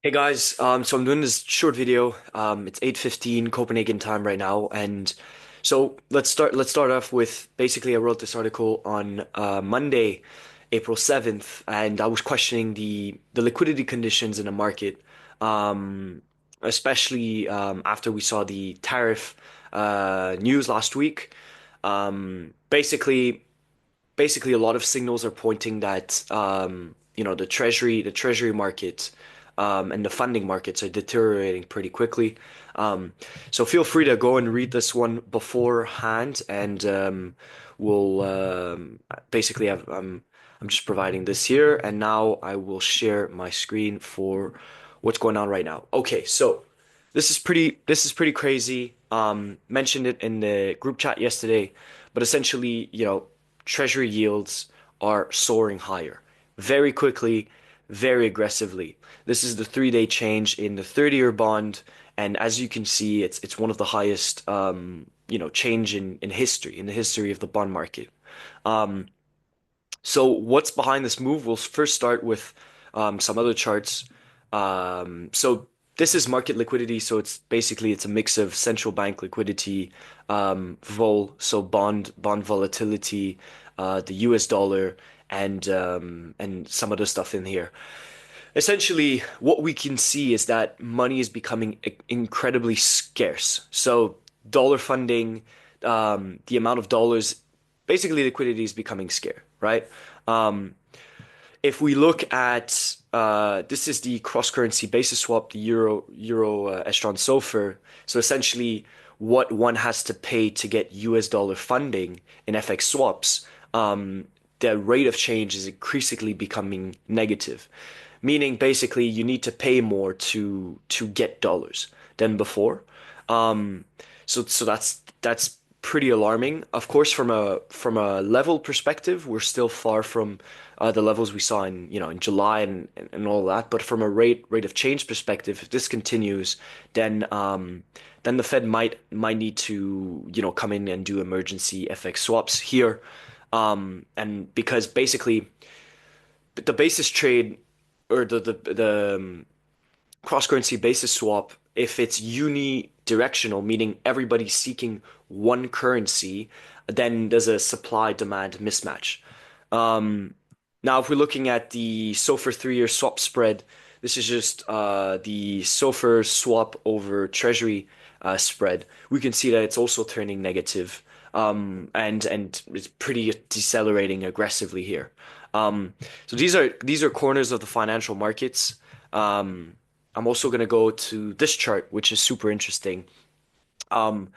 Hey guys, so I'm doing this short video. It's 8:15 Copenhagen time right now, and so let's start off with basically I wrote this article on Monday, April 7th, and I was questioning the liquidity conditions in the market, especially after we saw the tariff news last week. Basically a lot of signals are pointing that the treasury market and the funding markets are deteriorating pretty quickly. So feel free to go and read this one beforehand, and we'll basically have I'm just providing this here, and now I will share my screen for what's going on right now. Okay, so this is pretty crazy. Mentioned it in the group chat yesterday, but essentially, treasury yields are soaring higher very quickly, very aggressively. This is the 3-day change in the 30-year bond, and as you can see, it's one of the highest change in history, in the history of the bond market. Um, so what's behind this move? We'll first start with some other charts. So this is market liquidity. So it's a mix of central bank liquidity, so bond volatility, the US dollar, and some other stuff in here. Essentially, what we can see is that money is becoming incredibly scarce. So dollar funding, the amount of dollars, basically liquidity is becoming scarce, right? Um, if we look at this is the cross-currency basis swap, the euro Echelon SOFR. So essentially, what one has to pay to get US dollar funding in FX swaps, the rate of change is increasingly becoming negative, meaning basically you need to pay more to get dollars than before. Um, so that's pretty alarming. Of course, from a level perspective, we're still far from the levels we saw in July and all that. But from a rate of change perspective, if this continues, then the Fed might need to come in and do emergency FX swaps here, and because basically the basis trade or the cross-currency basis swap, if it's unidirectional, meaning everybody's seeking one currency, then there's a supply-demand mismatch. Um, Now, if we're looking at the SOFR 3-year swap spread, this is just the SOFR swap over Treasury spread. We can see that it's also turning negative, and it's pretty decelerating aggressively here. Um, so these are corners of the financial markets. Um, I'm also going to go to this chart, which is super interesting. Um,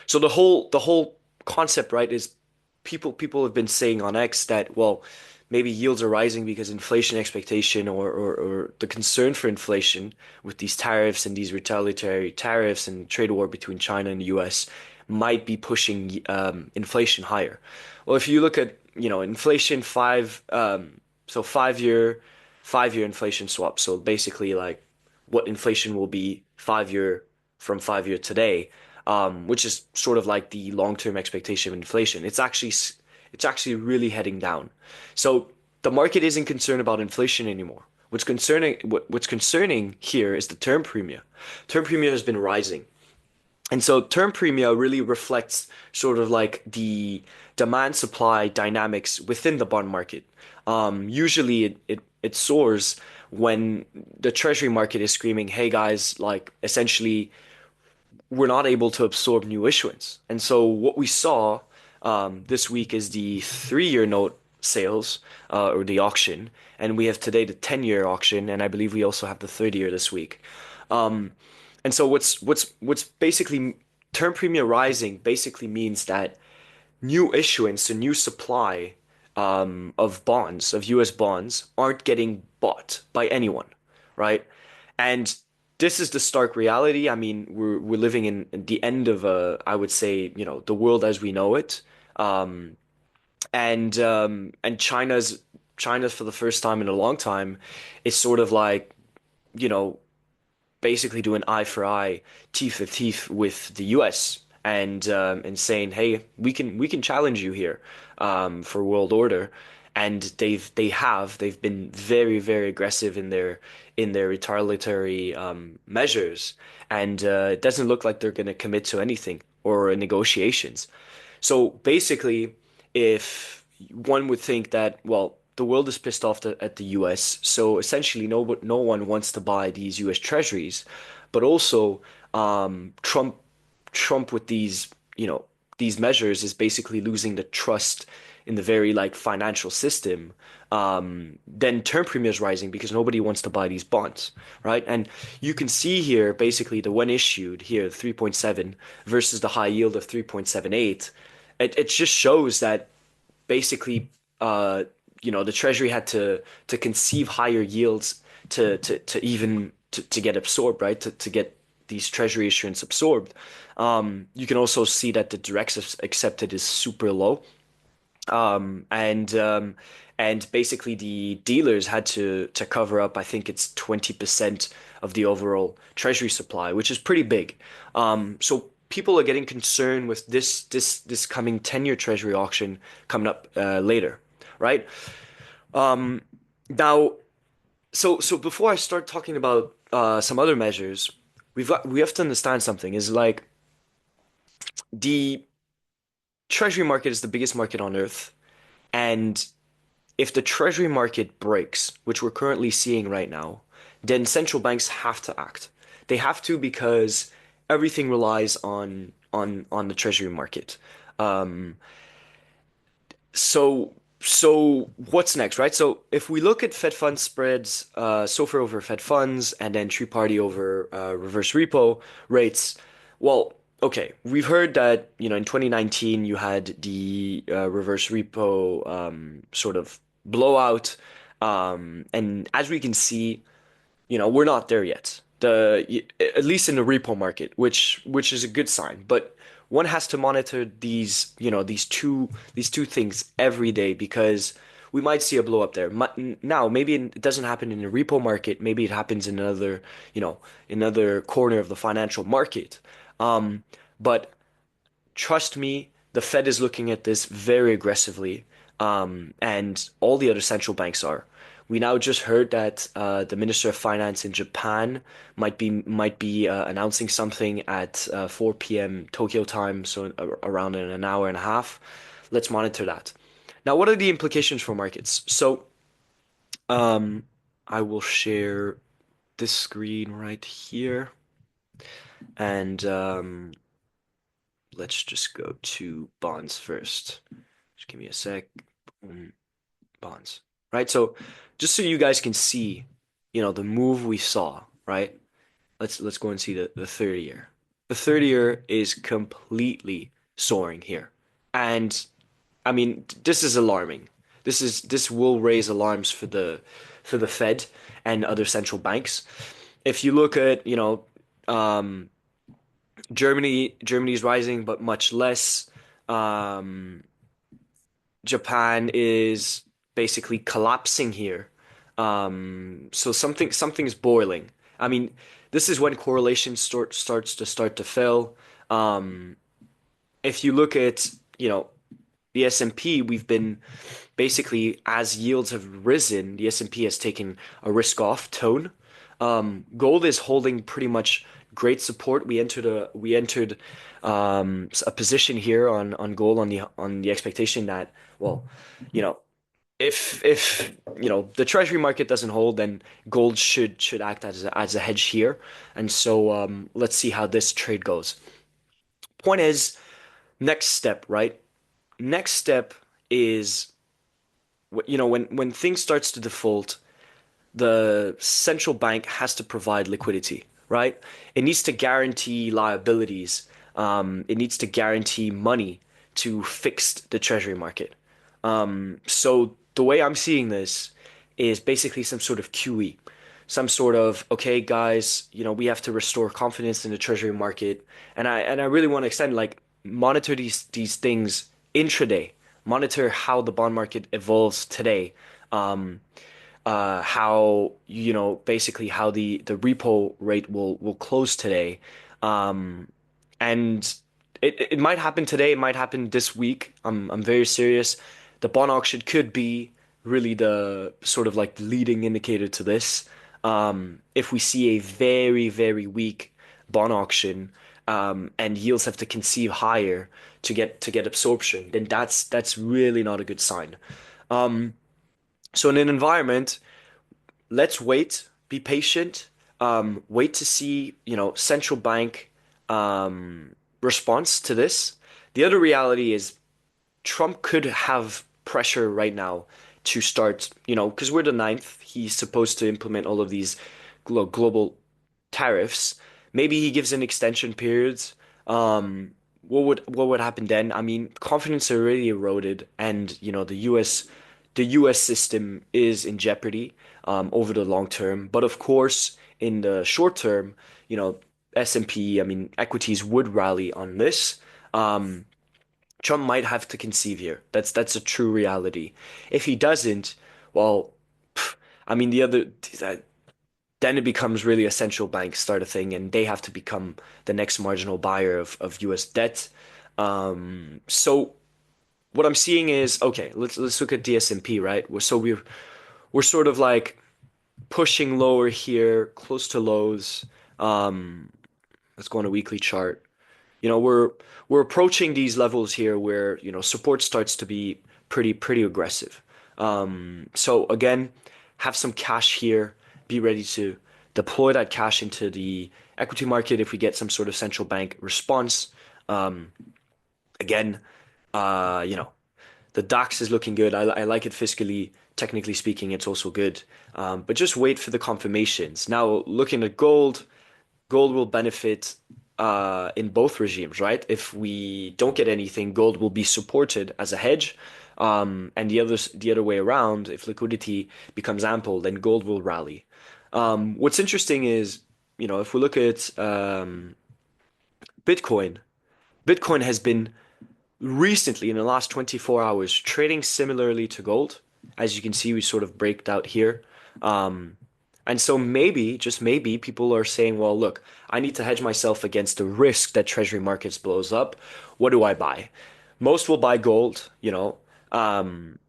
so the whole concept, right, is people have been saying on X that, well, maybe yields are rising because inflation expectation or the concern for inflation with these tariffs and these retaliatory tariffs and trade war between China and the US might be pushing inflation higher. Well, if you look at, inflation so 5-year inflation swap. So basically like what inflation will be 5-year from 5-year today, which is sort of like the long-term expectation of inflation. It's actually really heading down. So the market isn't concerned about inflation anymore. What's concerning here is the term premium. Term premium has been rising. And so term premium really reflects sort of like the demand supply dynamics within the bond market. Usually it soars when the treasury market is screaming, hey guys, like essentially we're not able to absorb new issuance. And so what we saw this week is the 3-year note sales or the auction, and we have today the 10-year auction, and I believe we also have the 30-year this week. Um, and so what's basically term premium rising basically means that new issuance and new supply of bonds, of US bonds, aren't getting bought by anyone, right? And this is the stark reality. I mean, we're living in the end of I would say, the world as we know it. Um, and China's for the first time in a long time is sort of like, you know, basically doing eye for eye, teeth for teeth with the US and saying, hey, we can challenge you here for world order. and they've been very, very aggressive in their retaliatory measures, and it doesn't look like they're going to commit to anything or negotiations. So basically, if one would think that, well, the world is pissed off at the US, so essentially no one wants to buy these US treasuries, but also Trump with these, these measures is basically losing the trust in the very like financial system. Then term premium is rising because nobody wants to buy these bonds, right? And you can see here basically the one issued here, 3.7 versus the high yield of 3.78. It just shows that basically, uh, the Treasury had to conceive higher yields to even to get absorbed, right? To get these Treasury issuance absorbed. You can also see that the direct accepted is super low. Um, and um, and basically the dealers had to cover up, I think it's 20% of the overall treasury supply, which is pretty big. So people are getting concerned with this coming 10-year treasury auction coming up later, right? Now, so before I start talking about some other measures, we have to understand something is like the treasury market is the biggest market on earth, and if the treasury market breaks, which we're currently seeing right now, then central banks have to act. They have to because everything relies on the treasury market. Um, so what's next, right? So if we look at Fed funds spreads, SOFR over Fed funds, and then three-party over reverse repo rates, well, okay, we've heard that, in 2019 you had the reverse repo sort of blowout, and as we can see, we're not there yet. At least in the repo market, which is a good sign. But one has to monitor these, these two things every day because we might see a blow up there. Now, maybe it doesn't happen in the repo market. Maybe it happens in another corner of the financial market. But trust me, the Fed is looking at this very aggressively, and all the other central banks are. We now just heard that the Minister of Finance in Japan might be announcing something at 4 p.m. Tokyo time, so around in an hour and a half. Let's monitor that. Now, what are the implications for markets? So, um, I will share this screen right here, and let's just go to bonds first. Just give me a sec. Bonds. Right? So just so you guys can see, the move we saw, right? Let's go and see the 30 year. The 30 year is completely soaring here. And I mean, this is alarming. This will raise alarms for the Fed and other central banks. If you look at, um, Germany's rising, but much less. Um, Japan is basically collapsing here. So something's boiling. I mean, this is when correlation starts to fail. Um, if you look at, the S&P, we've been basically as yields have risen, the S&P has taken a risk off tone. Gold is holding pretty much great support. We entered a position here on gold on the expectation that, well, you know if the treasury market doesn't hold, then gold should act as a hedge here. And so let's see how this trade goes. Point is, next step, right? Next step is when things starts to default, the central bank has to provide liquidity, right? It needs to guarantee liabilities. It needs to guarantee money to fix the treasury market. So the way I'm seeing this is basically some sort of QE, some sort of, okay, guys, we have to restore confidence in the treasury market, and I really want to extend like monitor these things intraday, monitor how the bond market evolves today. Um, how basically how the repo rate will close today, um, and it might happen today, it might happen this week. I'm very serious. The bond auction could be really the sort of like leading indicator to this. If we see a very, very weak bond auction, and yields have to conceive higher to get absorption, then that's really not a good sign. So in an environment, let's wait, be patient, wait to see, central bank response to this. The other reality is Trump could have pressure right now to start, because we're the ninth, he's supposed to implement all of these global tariffs. Maybe he gives an extension periods. What would happen then? I mean, confidence already eroded, and the U.S. system is in jeopardy over the long term. But of course, in the short term, S&P, I mean, equities would rally on this. Um, Trump might have to conceive here. That's a true reality. If he doesn't, well, I mean, then it becomes really a central bank start a thing, and they have to become the next marginal buyer of U.S. debt. So what I'm seeing is okay. Let's look at the S&P, right? We're sort of like pushing lower here, close to lows. Let's go on a weekly chart. We're approaching these levels here where, support starts to be pretty aggressive. So again, have some cash here, be ready to deploy that cash into the equity market if we get some sort of central bank response. Again, uh, you know, the DAX is looking good. I like it fiscally. Technically speaking, it's also good. But just wait for the confirmations. Now, looking at gold, gold will benefit in both regimes, right? If we don't get anything, gold will be supported as a hedge. And the other way around, if liquidity becomes ample, then gold will rally. What's interesting is, if we look at Bitcoin, Bitcoin has been recently in the last 24 hours trading similarly to gold. As you can see, we sort of break out here. Um, and so maybe, just maybe, people are saying, well, look, I need to hedge myself against the risk that Treasury markets blows up. What do I buy? Most will buy gold, some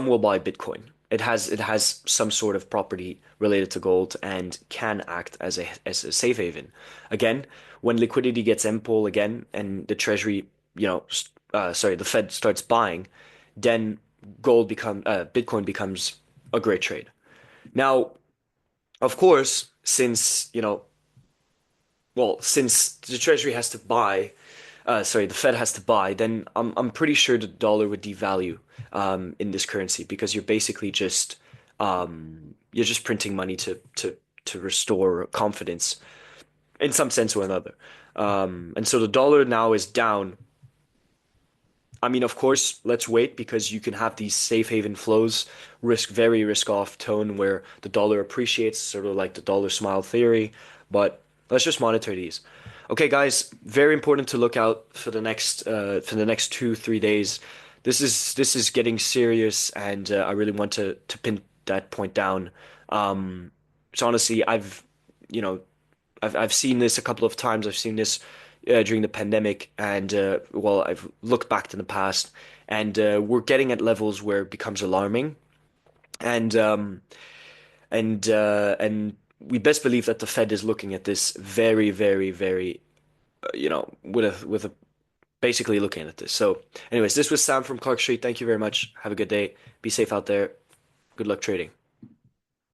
will buy Bitcoin. It has some sort of property related to gold and can act as a safe haven. Again, when liquidity gets ample again and the Treasury, the Fed starts buying, then Bitcoin becomes a great trade. Now, of course, since the Treasury has to buy, the Fed has to buy, then I'm pretty sure the dollar would devalue in this currency because you're just printing money to restore confidence in some sense or another. And so the dollar now is down. I mean, of course, let's wait because you can have these safe haven flows, very risk off tone where the dollar appreciates, sort of like the dollar smile theory. But let's just monitor these. Okay, guys, very important to look out for the next 2, 3 days. This is getting serious, and I really want to pin that point down. So honestly, you know, I've seen this a couple of times. I've seen this during the pandemic, and well, I've looked back to the past, and we're getting at levels where it becomes alarming, and and we best believe that the Fed is looking at this very, very, very, with a basically looking at this. So, anyways, this was Sam from Clark Street. Thank you very much. Have a good day. Be safe out there. Good luck trading.